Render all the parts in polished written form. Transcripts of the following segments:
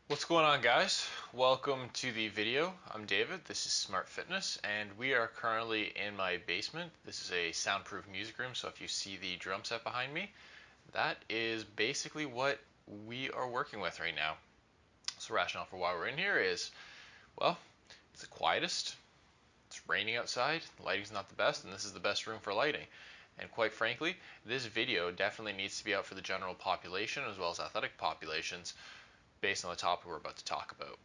What's going on, guys? Welcome to the video. I'm David, this is Smart Fitness, and we are currently in my basement. This is a soundproof music room, so if you see the drum set behind me, that is basically what we are working with right now. So rationale for why we're in here is, well, it's the quietest, it's raining outside, the lighting's not the best, and this is the best room for lighting. And quite frankly, this video definitely needs to be out for the general population as well as athletic populations based on the topic we're about to talk about.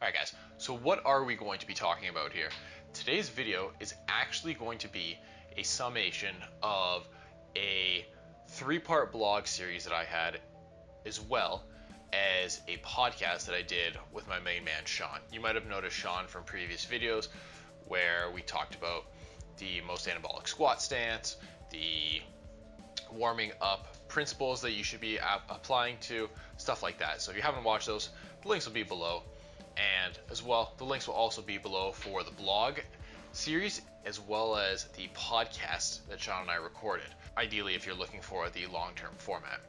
Alright guys, so what are we going to be talking about here? Today's video is actually going to be a summation of a three-part blog series that I had, as well as a podcast that I did with my main man Sean. You might have noticed Sean from previous videos where we talked about the most anabolic squat stance, the warming up principles that you should be applying to, stuff like that. So if you haven't watched those, the links will be below. And as well, the links will also be below for the blog series as well as the podcast that Sean and I recorded, ideally if you're looking for the long-term format.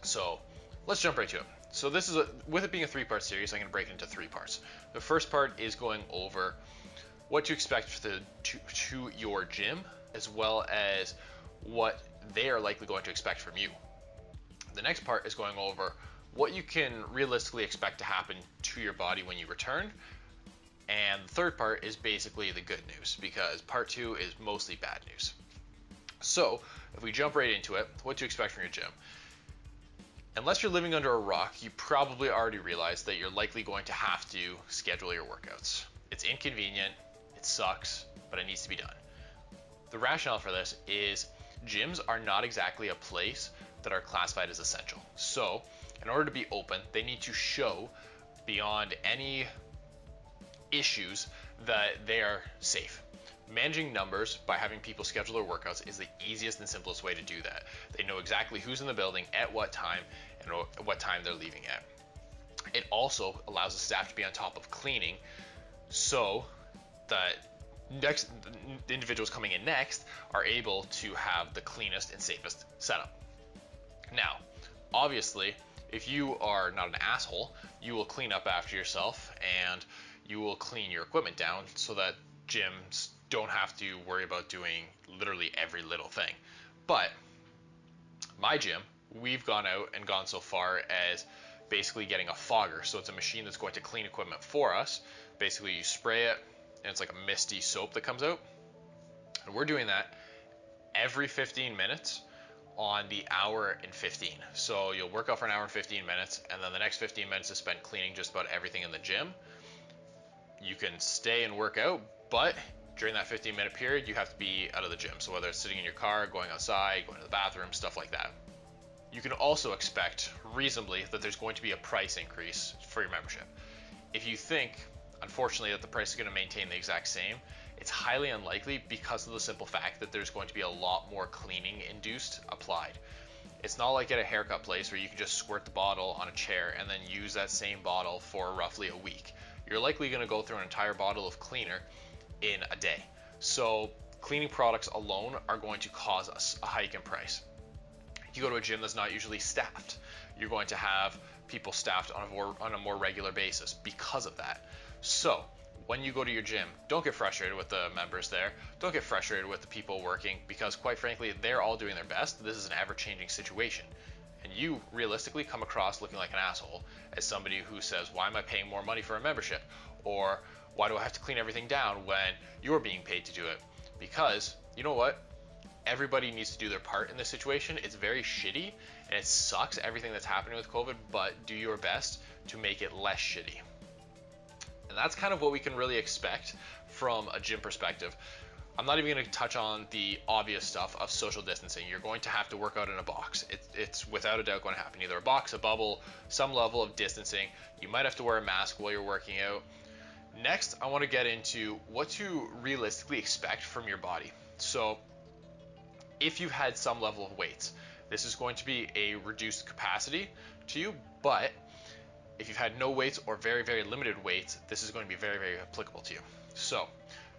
So let's jump right to it. So this is with it being a three-part series, I'm going to break it into three parts. The first part is going over what to expect to your gym, as well as what they are likely going to expect from you. The next part is going over what you can realistically expect to happen to your body when you return. And the third part is basically the good news, because part two is mostly bad news. So if we jump right into it, what to expect from your gym. Unless you're living under a rock, you probably already realize that you're likely going to have to schedule your workouts. It's inconvenient, it sucks, but it needs to be done. The rationale for this is gyms are not exactly a place that are classified as essential. So in order to be open, they need to show beyond any issues that they are safe. Managing numbers by having people schedule their workouts is the easiest and simplest way to do that. They know exactly who's in the building at what time and what time they're leaving at. It also allows the staff to be on top of cleaning, so that the individuals coming in next are able to have the cleanest and safest setup. Now, obviously, if you are not an asshole, you will clean up after yourself and you will clean your equipment down so that gyms don't have to worry about doing literally every little thing. But my gym, we've gone out and gone so far as basically getting a fogger. So it's a machine that's going to clean equipment for us. Basically you spray it and it's like a misty soap that comes out. And we're doing that every 15 minutes on the hour and 15. So you'll work out for an hour and 15 minutes, and then the next 15 minutes is spent cleaning just about everything in the gym. You can stay and work out, but during that 15-minute period, you have to be out of the gym. So whether it's sitting in your car, going outside, going to the bathroom, stuff like that. You can also expect reasonably that there's going to be a price increase for your membership. If you think, unfortunately, that the price is going to maintain the exact same, it's highly unlikely because of the simple fact that there's going to be a lot more cleaning induced applied. It's not like at a haircut place where you can just squirt the bottle on a chair and then use that same bottle for roughly a week. You're likely going to go through an entire bottle of cleaner in a day. So cleaning products alone are going to cause us a hike in price. You go to a gym that's not usually staffed, you're going to have people staffed on a more regular basis because of that. So when you go to your gym, don't get frustrated with the members there. Don't get frustrated with the people working, because quite frankly, they're all doing their best. This is an ever-changing situation. And you realistically come across looking like an asshole as somebody who says, why am I paying more money for a membership? Or why do I have to clean everything down when you're being paid to do it? Because, you know what? Everybody needs to do their part in this situation. It's very shitty and it sucks, everything that's happening with COVID, but do your best to make it less shitty. And that's kind of what we can really expect from a gym perspective. I'm not even going to touch on the obvious stuff of social distancing. You're going to have to work out in a box. It's without a doubt going to happen. Either a box, a bubble, some level of distancing. You might have to wear a mask while you're working out. Next, I want to get into what to realistically expect from your body. So if you've had some level of weights. This is going to be a reduced capacity to you, but if you've had no weights or very, very limited weights, this is going to be very, very applicable to you. So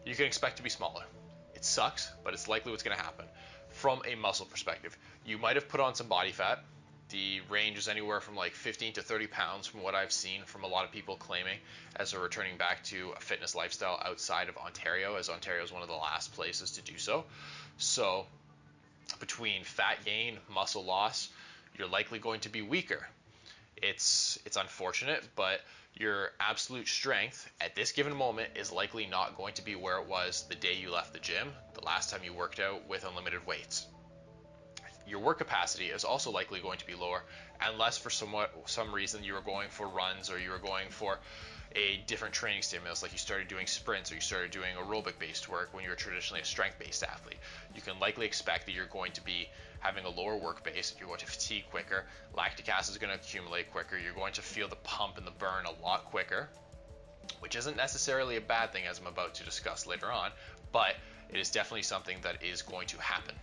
you can expect to be smaller. It sucks, but it's likely what's going to happen. From a muscle perspective, you might have put on some body fat. The range is anywhere from like 15 to 30 pounds from what I've seen from a lot of people claiming as they're returning back to a fitness lifestyle outside of Ontario, as Ontario is one of the last places to do so. So between fat gain, muscle loss, you're likely going to be weaker. It's unfortunate, but your absolute strength at this given moment is likely not going to be where it was the day you left the gym, the last time you worked out with unlimited weights. Your work capacity is also likely going to be lower, unless for some reason you were going for runs or you were going for a different training stimulus, like you started doing sprints or you started doing aerobic based work when you were traditionally a strength based athlete. You can likely expect that you're going to be having a lower work base, you're going to fatigue quicker, lactic acid is going to accumulate quicker, you're going to feel the pump and the burn a lot quicker, which isn't necessarily a bad thing, as I'm about to discuss later on, but it is definitely something that is going to happen.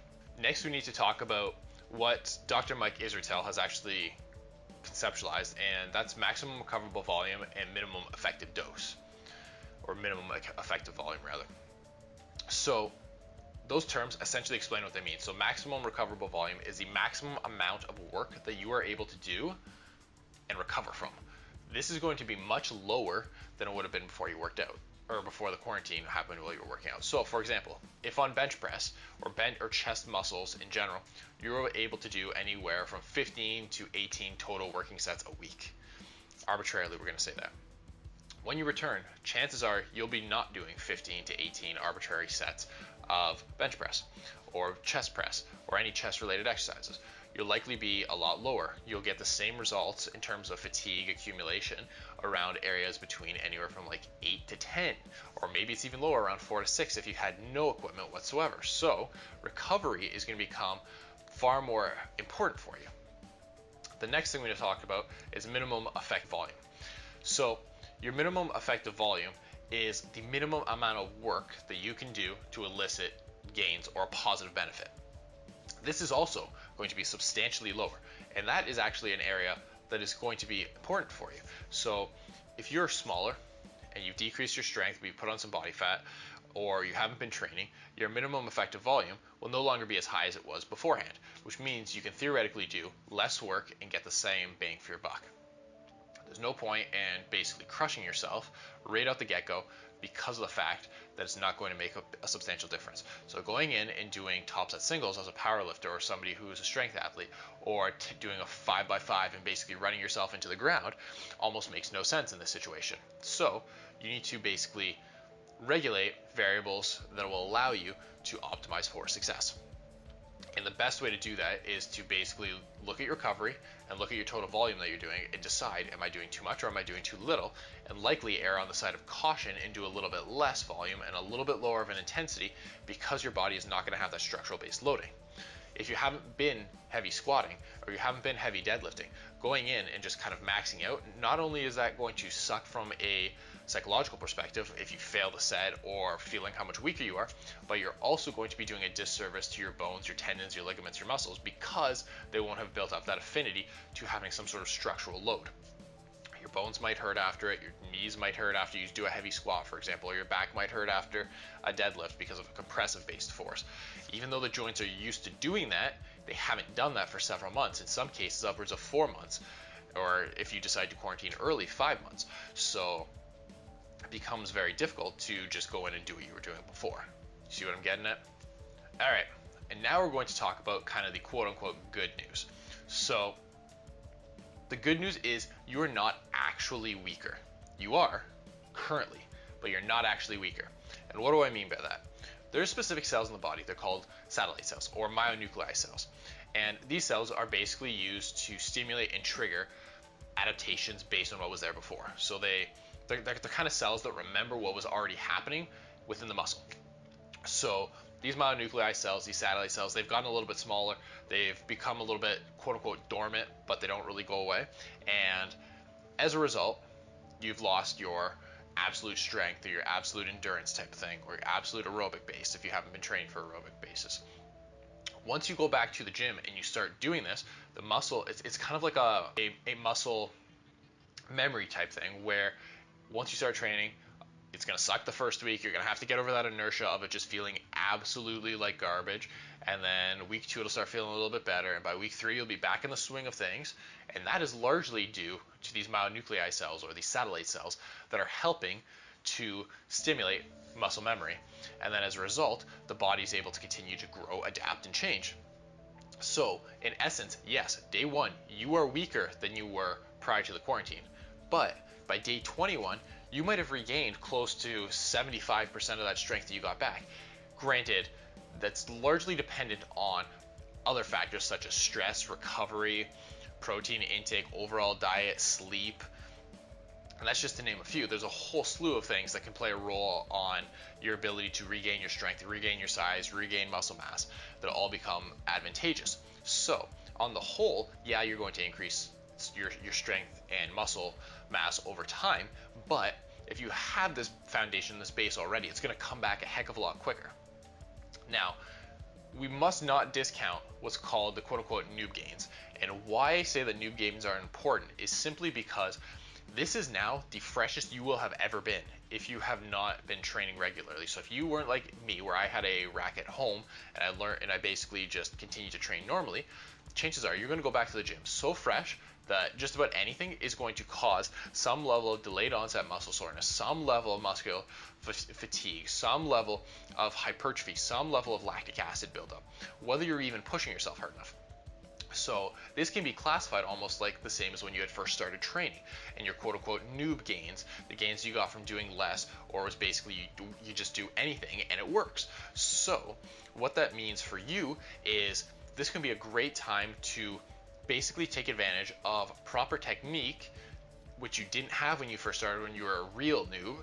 Next, we need to talk about what Dr. Mike Israetel has actually conceptualized, and that's maximum recoverable volume and minimum effective dose, or minimum effective volume rather. So those terms essentially explain what they mean. So maximum recoverable volume is the maximum amount of work that you are able to do and recover from. This is going to be much lower than it would have been before you worked out, or before the quarantine happened while you were working out. So for example, if on bench press or bent or chest muscles in general, you're able to do anywhere from 15 to 18 total working sets a week. Arbitrarily, we're going to say that. When you return, chances are you'll be not doing 15 to 18 arbitrary sets of bench press or chest press or any chest related exercises. You'll likely be a lot lower. You'll get the same results in terms of fatigue accumulation around areas between anywhere from like 8 to 10, or maybe it's even lower, around 4 to 6 if you had no equipment whatsoever. So recovery is going to become far more important for you. The next thing we're going to talk about is minimum effective volume. So your minimum effective volume is the minimum amount of work that you can do to elicit gains or a positive benefit. This is also going to be substantially lower, and that is actually an area that is going to be important for you. So if you're smaller and you've decreased your strength, but you put on some body fat, or you haven't been training, your minimum effective volume will no longer be as high as it was beforehand, which means you can theoretically do less work and get the same bang for your buck. There's no point in basically crushing yourself right out the get-go because of the fact that it's not going to make a substantial difference. So going in and doing top set singles as a powerlifter or somebody who is a strength athlete, or doing a 5x5 and basically running yourself into the ground almost makes no sense in this situation. So you need to basically regulate variables that will allow you to optimize for success. And the best way to do that is to basically look at your recovery and look at your total volume that you're doing and decide, am I doing too much or am I doing too little? And likely err on the side of caution and do a little bit less volume and a little bit lower of an intensity, because your body is not going to have that structural based loading. If you haven't been heavy squatting or you haven't been heavy deadlifting, going in and just kind of maxing out, not only is that going to suck from a psychological perspective if you fail the set or feeling how much weaker you are, but you're also going to be doing a disservice to your bones, your tendons, your ligaments, your muscles, because they won't have built up that affinity to having some sort of structural load. Your bones might hurt after it, your knees might hurt after you do a heavy squat, for example, or your back might hurt after a deadlift because of a compressive based force. Even though the joints are used to doing that, they haven't done that for several months, in some cases upwards of 4 months, or if you decide to quarantine early, 5 months. So it becomes very difficult to just go in and do what you were doing before. You see what I'm getting at? All right, and now we're going to talk about kind of the quote unquote good news. So the good news is you are not actually weaker. You are currently, but you're not actually weaker. And what do I mean by that? There's specific cells in the body. They're called satellite cells or myonuclei cells. And these cells are basically used to stimulate and trigger adaptations based on what was there before. So they're the kind of cells that remember what was already happening within the muscle. So these myonuclei cells, these satellite cells, they've gotten a little bit smaller. They've become a little bit quote unquote dormant, but they don't really go away. And as a result, you've lost your absolute strength or your absolute endurance type of thing, or your absolute aerobic base if you haven't been trained for aerobic bases. Once you go back to the gym and you start doing this, the muscle, it's kind of like a muscle memory type thing, where once you start training, it's going to suck the first week. You're going to have to get over that inertia of it just feeling absolutely like garbage. And then week 2, it'll start feeling a little bit better. And by week 3, you'll be back in the swing of things. And that is largely due to these myonuclei cells, or these satellite cells, that are helping to stimulate muscle memory. And then as a result, the body is able to continue to grow, adapt, and change. So in essence, yes, day 1, you are weaker than you were prior to the quarantine. But by day 21, you might have regained close to 75% of that strength that you got back. Granted, that's largely dependent on other factors such as stress, recovery, protein intake, overall diet, sleep, and that's just to name a few. There's a whole slew of things that can play a role on your ability to regain your strength, regain your size, regain muscle mass, that all become advantageous. So on the whole, yeah, you're going to increase your strength and muscle mass over time, but if you have this foundation, this base already, it's going to come back a heck of a lot quicker. Now, we must not discount what's called the quote-unquote noob gains. And why I say that noob gains are important is simply because this is now the freshest you will have ever been if you have not been training regularly. So if you weren't like me, where I had a rack at home and I basically just continued to train normally, chances are you're going to go back to the gym so fresh that just about anything is going to cause some level of delayed onset muscle soreness, some level of muscular fatigue, some level of hypertrophy, some level of lactic acid buildup, whether you're even pushing yourself hard enough. So this can be classified almost like the same as when you had first started training, and your quote-unquote noob gains, the gains you got from doing less, or was basically you just do anything and it works. So what that means for you is this can be a great time to basically take advantage of proper technique, which you didn't have when you first started, when you were a real noob,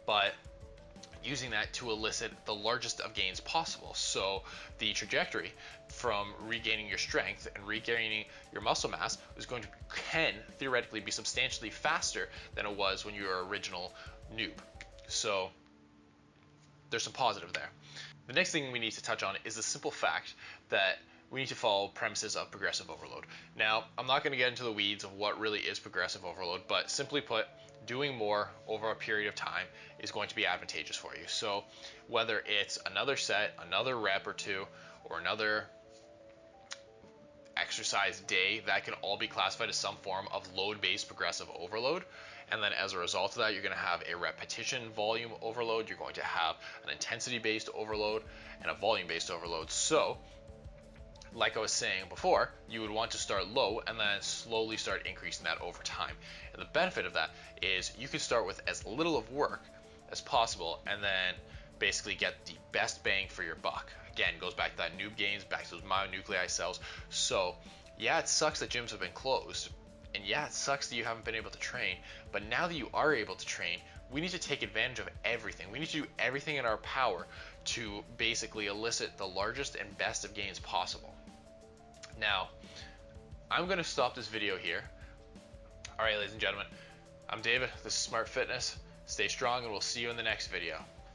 but using that to elicit the largest of gains possible. So the trajectory from regaining your strength and regaining your muscle mass can theoretically be substantially faster than it was when you were original noob. So there's some positive there. The next thing we need to touch on is the simple fact that we need to follow premises of progressive overload. Now, I'm not going to get into the weeds of what really is progressive overload, but simply put, doing more over a period of time is going to be advantageous for you. So whether it's another set, another rep or two, or another exercise day, that can all be classified as some form of load-based progressive overload. And then as a result of that, you're going to have a repetition volume overload, you're going to have an intensity-based overload, and a volume-based overload. So like I was saying before, you would want to start low and then slowly start increasing that over time. And the benefit of that is you can start with as little of work as possible and then basically get the best bang for your buck. Again, goes back to that noob gains, back to those myonuclei cells. So yeah, it sucks that gyms have been closed, and yeah, it sucks that you haven't been able to train, but now that you are able to train, we need to take advantage of everything. We need to do everything in our power to basically elicit the largest and best of gains possible. Now, I'm going to stop this video here. All right, ladies and gentlemen, I'm David. This is Smart Fitness. Stay strong, and we'll see you in the next video.